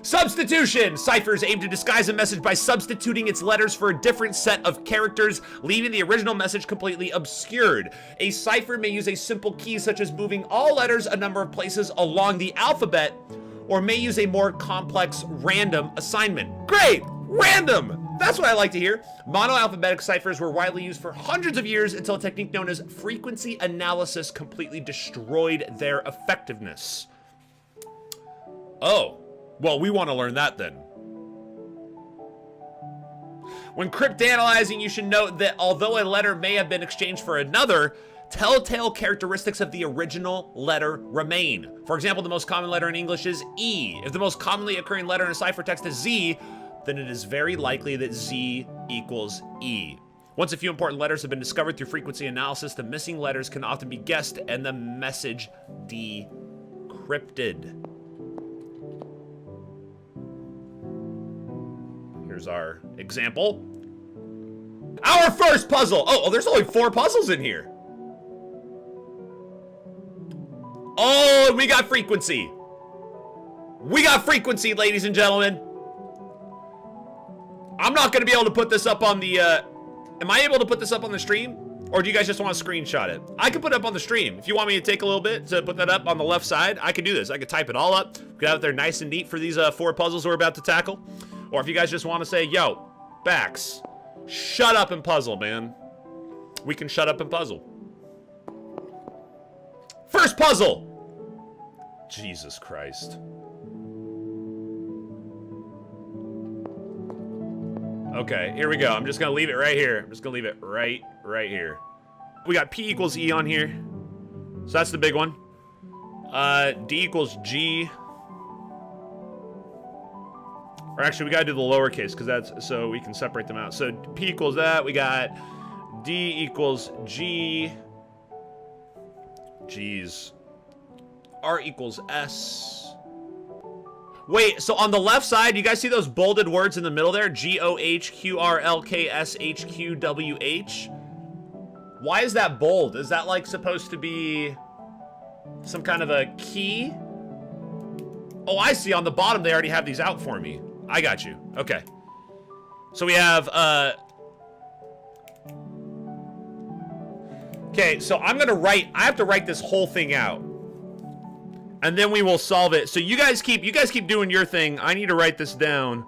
Substitution! Ciphers aim to disguise a message by substituting its letters for a different set of characters, leaving the original message completely obscured. A cipher may use a simple key such as moving all letters a number of places along the alphabet, or may use a more complex random assignment. Great! Random! That's what I like to hear. Monoalphabetic ciphers were widely used for hundreds of years until a technique known as frequency analysis completely destroyed their effectiveness. Oh. Well, we want to learn that then. When cryptanalyzing, you should note that although a letter may have been exchanged for another, telltale characteristics of the original letter remain. For example, the most common letter in English is E. If the most commonly occurring letter in a ciphertext is Z, then it is very likely that Z equals E. Once a few important letters have been discovered through frequency analysis, the missing letters can often be guessed and the message decrypted. Here's our example. Our first puzzle. Oh, there's only 4 puzzles in here. Oh, and we got frequency. We got frequency, ladies and gentlemen. I'm not going to be able to put this up on the, am I able to put this up on the stream? Or do you guys just want to screenshot it? I can put it up on the stream. If you want me to take a little bit to put that up on the left side, I can do this. I can type it all up. We can have it there nice and neat for these 4 puzzles we're about to tackle. Or if you guys just want to say, yo, Bax, shut up and puzzle, man. We can shut up and puzzle. First puzzle. Jesus Christ. Okay, here we go. I'm just going to leave it right here. I'm just going to leave it right here. We got P equals E on here. So that's the big one. D equals G. Or actually, we gotta do the lowercase because that's so we can separate them out. So P equals that. We got D equals G. G's. R equals S. Wait, so on the left side, you guys see those bolded words in the middle there? GOHQRLKSHQWH. Why is that bold? Is that like supposed to be some kind of a key? Oh, I see. On the bottom, they already have these out for me. I got you. Okay. So we have, okay, so I'm gonna write, I have to write this whole thing out. And then we will solve it. So you guys keep doing your thing. I need to write this down.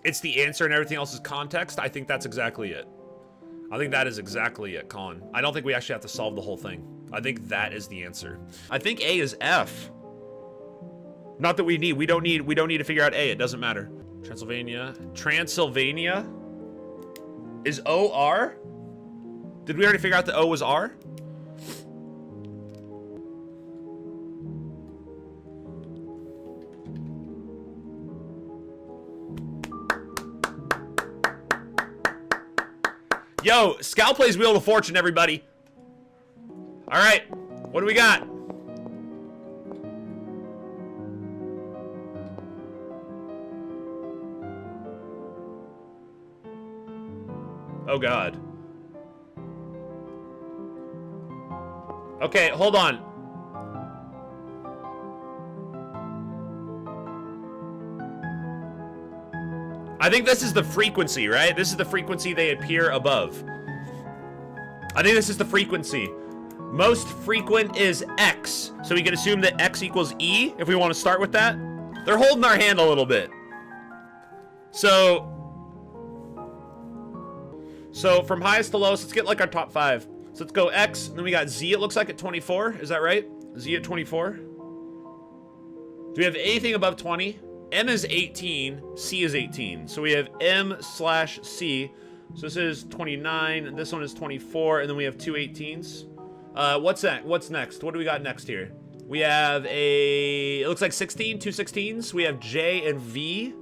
It's the answer and everything else is context. I think that's exactly it. I think that is exactly it, Colin. I don't think we actually have to solve the whole thing. I think that is the answer. I think A is F. Not that we don't need to figure out A. It doesn't matter. Transylvania is O R? Did we already figure out that O was R? Yo, Scout plays Wheel of Fortune, everybody. All right, what do we got? Oh God. Okay, hold on. I think this is the frequency, right? This is the frequency they appear above. I think this is the frequency. Most frequent is X. So we can assume that X equals E if we want to start with that. They're holding our hand a little bit. So from highest to lowest, let's get like our top 5. So let's go X, and then we got Z, it looks like, at 24. Is that right? Z at 24. Do we have anything above 20? M is 18, C is 18. So we have M/C. So this is 29, and this one is 24, and then we have 2 18s. What's that? What's next? What do we got next here? We have it looks like 16, 2 16s. We have J and V.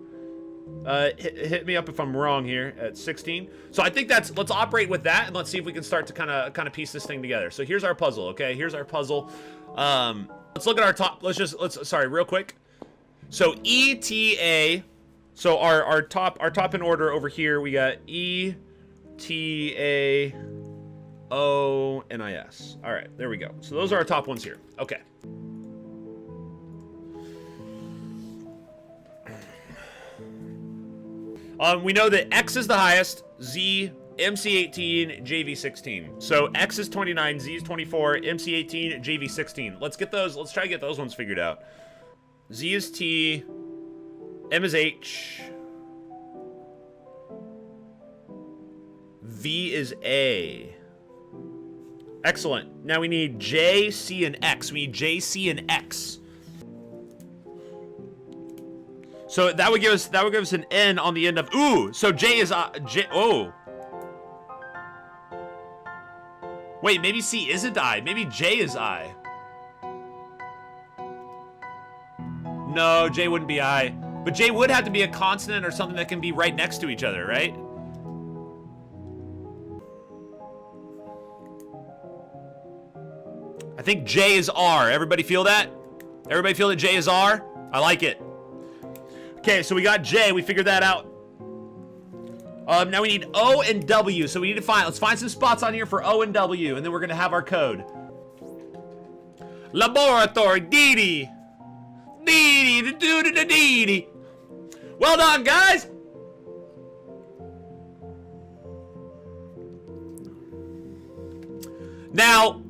Hit me up if I'm wrong here at 16. So I think let's operate with that, and let's see if we can start to kind of piece this thing together. So here's our puzzle, okay? Here's our puzzle. Let's look at our top. Sorry, real quick. So ETA. So our top in order over here, we got E, T, A, O, and IS. All right, there we go. So those are our top ones here. Okay. We know that X is the highest, Z, MC18, JV16. So X is 29, Z is 24, MC18, JV16. Let's try to get those ones figured out. Z is T, M is H, V is A. Excellent. Now we need J, C, and X. We need J, C, and X. So that would give us an N on the end of. Ooh, so J is J. Oh. Wait, maybe C isn't I. Maybe J is I. No, J wouldn't be I. But J would have to be a consonant or something that can be right next to each other, right? I think J is R. Everybody feel that? Everybody feel that J is R? I like it. Okay, so we got J. We figured that out. Now we need O and W. So we need to let's find some spots on here for O and W, and then we're gonna have our code. Laboratory, Dee-dee. Dee-dee, dee-dee. Well done, guys. Now,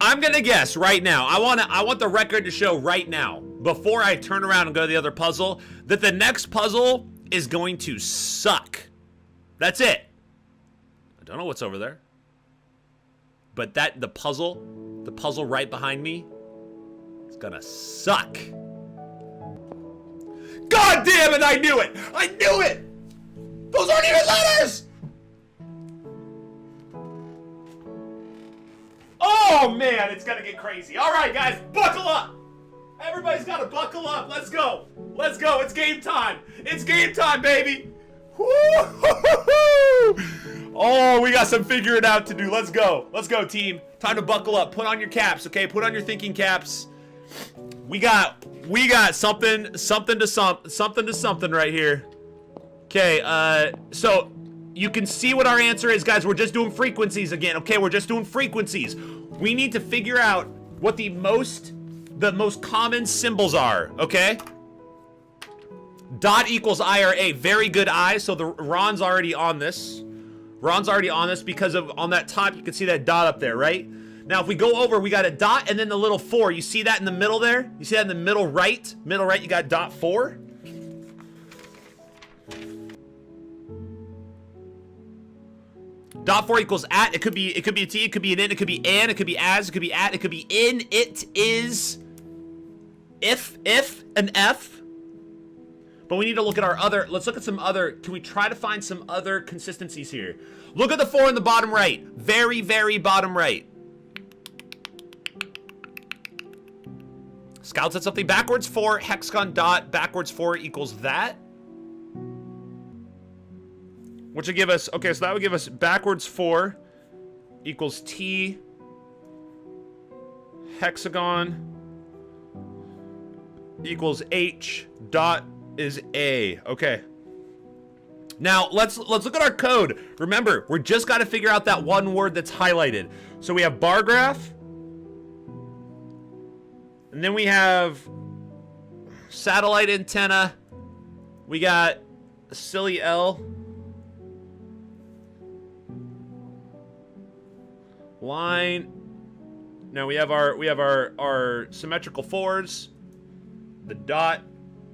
I'm gonna guess right now. I want the record to show right now, before I turn around and go to the other puzzle, that the next puzzle is going to suck. That's it. I don't know what's over there, but the puzzle right behind me is gonna suck. God damn it! I knew it. I knew it. Those aren't even letters. Oh man, it's gonna get crazy. All right, guys, buckle up. Everybody's gotta buckle up. Let's go. Let's go. It's game time. It's game time, baby. Oh, we got some figuring out to do. Let's go. Let's go, team. Time to buckle up. Put on your caps, okay? Put on your thinking caps. We got something to something right here. Okay, so you can see what our answer is, guys. We're just doing frequencies again, okay? We're just doing frequencies. We need to figure out what the most common symbols are, okay? Dot equals I or A. Very good I. So Ron's already on this. Ron's already on this because on that top, you can see that dot up there, right? Now, if we go over, we got a dot and then the little 4. You see that in the middle there? You see that in the middle right? Middle right, you got dot 4. Dot 4 equals at. It could be a T, it could be an in, it could be an, it could be as, it could be at, it could be in, it is, if, an F. But we need to look at let's look at some other, can we try to find some other consistencies here? Look at the 4 in the bottom right. Very, very bottom right. Scout said something. Backwards 4, hexagon dot, backwards 4 equals that. Which would give us, okay, so that would give us backwards 4 equals T, hexagon equals H, dot is A. Okay. Now, let's look at our code. Remember, we're just got to figure out that one word that's highlighted. So we have bar graph. And then we have satellite antenna. We got a silly L. Line. Now we have our symmetrical 4s, the dot,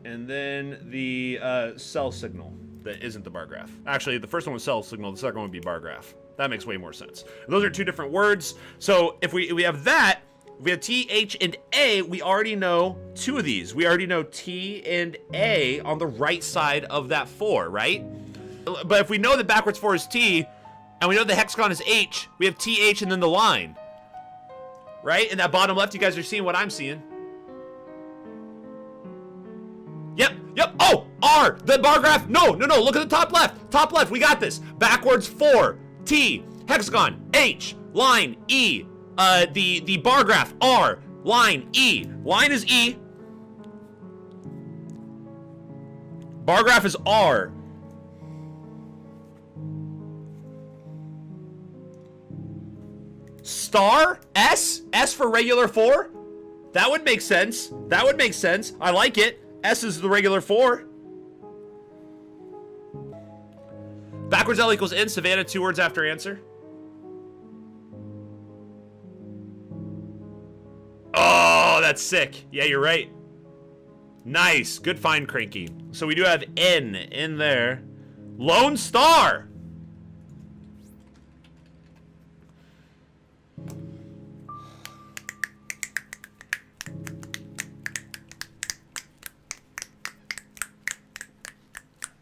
and then the cell signal that isn't the bar graph. Actually, the first one was cell signal, the second one would be bar graph. That makes way more sense. Those are two different words. So if we have that, if we have T, H, and A, we already know 2 of these. We already know T and A on the right side of that 4, right? But if we know that backwards 4 is T, and we know the hexagon is H, we have T, H, and then the line. Right? In that bottom left, you guys are seeing what I'm seeing. Yep. Oh, R, the bar graph. No. Look at the top left. Top left, we got this. Backwards 4, T, hexagon, H, line, E. The bar graph, R, line, E. Line is E. Bar graph is R. Star, S for regular 4. That would make sense. I like it. S is the regular 4. Backwards L equals in, Savannah, 2 words after answer. Oh, that's sick. Yeah, you're right. Nice. Good find, Cranky. So we do have N in there. Lone Star.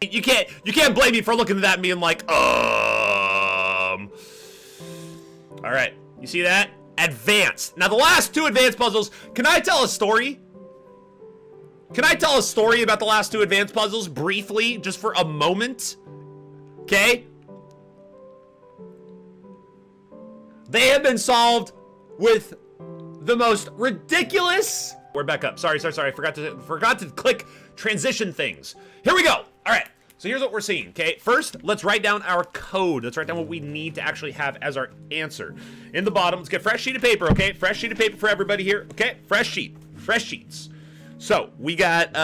You can't blame me for looking at that and being like, All right. You see that? Advanced. Now, the last 2 advanced puzzles, can I tell a story? Can I tell a story about the last 2 advanced puzzles briefly, just for a moment? Okay? They have been solved with the most ridiculous... We're back up. Sorry. Forgot to click transition things. Here we go. All right. So here's what we're seeing, okay? First, let's write down our code. Let's write down what we need to actually have as our answer. In the bottom, let's get a fresh sheet of paper, okay? Fresh sheet of paper for everybody here, okay? Fresh sheets. So, we got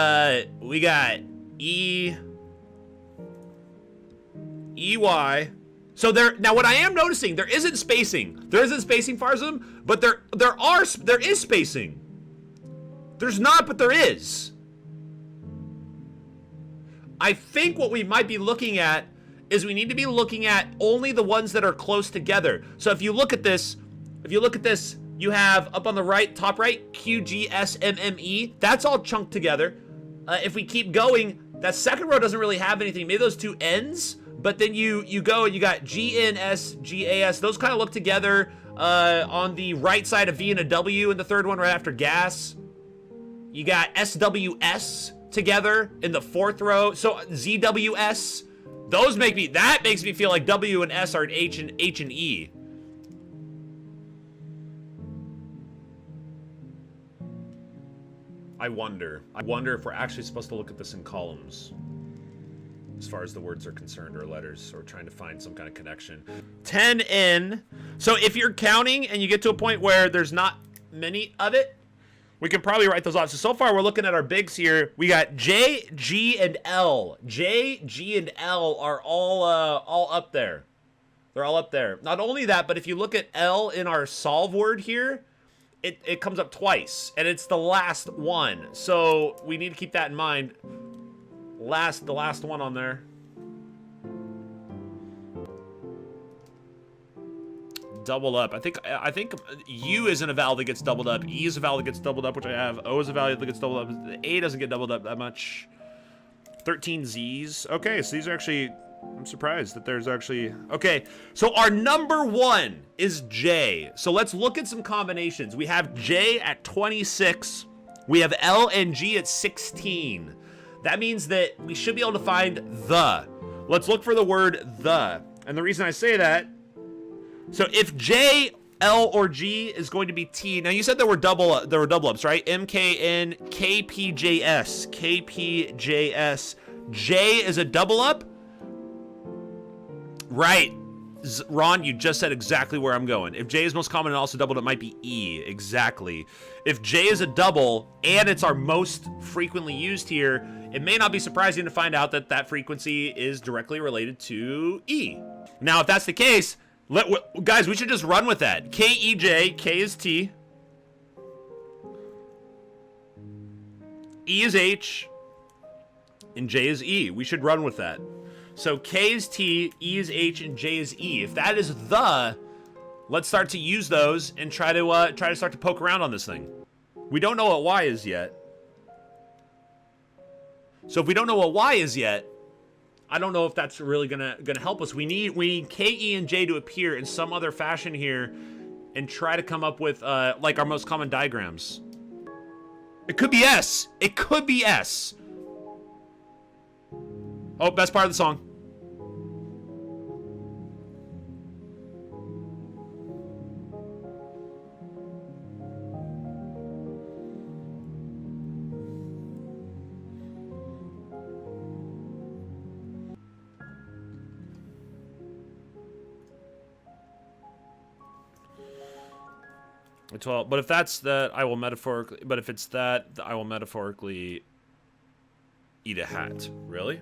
E, EY. So now what I am noticing, there isn't spacing. There isn't spacing, Farzam, but there is spacing. There's not, but there is. I think what we might be looking at is we need to be looking at only the ones that are close together. So if you look at this, you have up on the right, top right, QGSMME. That's all chunked together. If we keep going, that second row doesn't really have anything. Maybe those 2 N's, but then you go and you got GNS, GAS. Those kind of look together on the right side of V and a W in the third one right after gas. You got SWS together in the 4th row. So ZWS, that makes me feel like W and S are in H and E. I wonder if we're actually supposed to look at this in columns as far as the words are concerned, or letters, or trying to find some kind of connection. 10 in. So if you're counting and you get to a point where there's not many of it, we can probably write those off. So far, we're looking at our bigs here. We got J, G, and L. J, G, and L are all up there. They're all up there. Not only that, but if you look at L in our solve word here, it comes up twice, and it's the last one. So we need to keep that in mind. The last one on there. Double up. I think U isn't a vowel that gets doubled up. E is a vowel that gets doubled up, which I have. O is a vowel that gets doubled up. A doesn't get doubled up that much. 13 Z's. Okay, so these are actually... I'm surprised that there's actually... Okay, so our number 1 is J. So let's look at some combinations. We have J at 26. We have L and G at 16. That means that we should be able to find the. Let's look for the word the. And the reason I say that... So if J, L, or G is going to be T. Now you said there were double ups, right? MKN, KPJS, KPJS. J is a double up? Right. Ron, you just said exactly where I'm going. If J is most common and also doubled, it might be E. Exactly. If J is a double and it's our most frequently used here, it may not be surprising to find out that that frequency is directly related to E. Now, if that's the case, guys, we should just run with that. K-E-J, K is T. E is H. And J is E. We should run with that. So K is T, E is H, and J is E. If that is the, let's start to use those and try to start to poke around on this thing. We don't know what Y is yet. So if we don't know what Y is yet, I don't know if that's really gonna help us. We need K, E, and J to appear in some other fashion here and try to come up with like our most common diagrams. It could be S. It could be S. Oh, best part of the song. But if that's that, I will metaphorically. But if it's that, I will metaphorically eat a hat. Really?